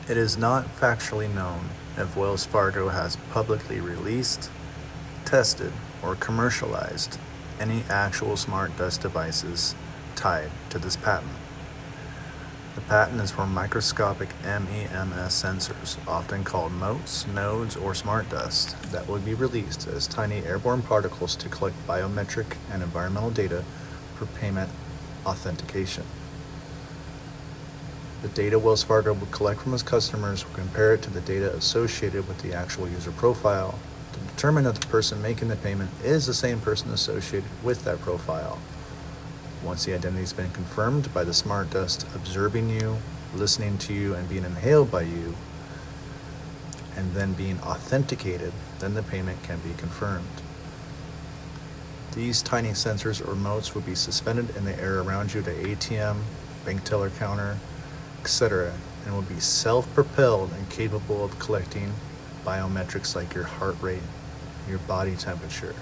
It is not factually known if Wells Fargo has publicly released, tested, or commercialized any actual smart dust devices tied to this patent. The patent is for microscopic MEMS sensors, often called motes, nodes, or smart dust, that would be released as tiny airborne particles to collect biometric and environmental data for payment authentication. The data Wells Fargo would collect from its customers will compare it to the data associated with the actual user profile to determine if the person making the payment is the same person associated with that profile. Once the identity has been confirmed by the smart dust observing you, listening to you, and being inhaled by you, and then being authenticated, then the payment can be confirmed. These tiny sensors or motes would be suspended in the air around you at an ATM, bank teller counter, etc., and will be self-propelled and capable of collecting biometrics like your heart rate, your body temperature,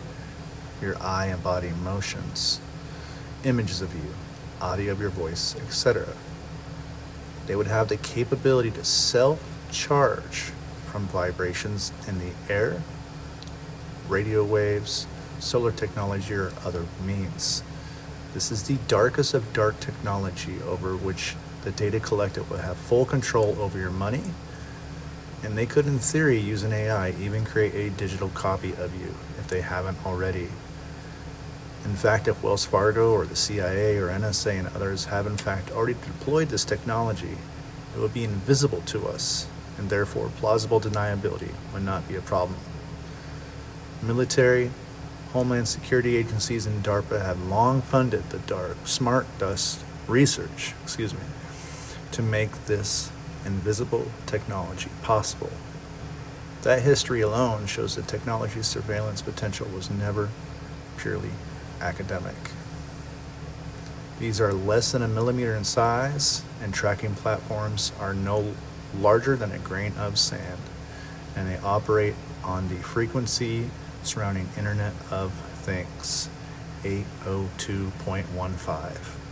your eye and body motions, images of you, audio of your voice, etc. They would have the capability to self-charge from vibrations in the air, radio waves, solar technology, or other means. This is the darkest of dark technology over which the data collected will have full control over your money, and they could, in theory, use an AI, even create a digital copy of you if they haven't already. In fact, if Wells Fargo or the CIA or NSA and others have in fact already deployed this technology, it would be invisible to us, and therefore plausible deniability would not be a problem. Military, Homeland Security agencies, and DARPA have long funded the smart dust research, to make this invisible technology possible. That history alone shows that technology's surveillance potential was never purely academic. These are less than a millimeter in size, and tracking platforms are no larger than a grain of sand, and they operate on the frequency surrounding Internet of Things, 802.15.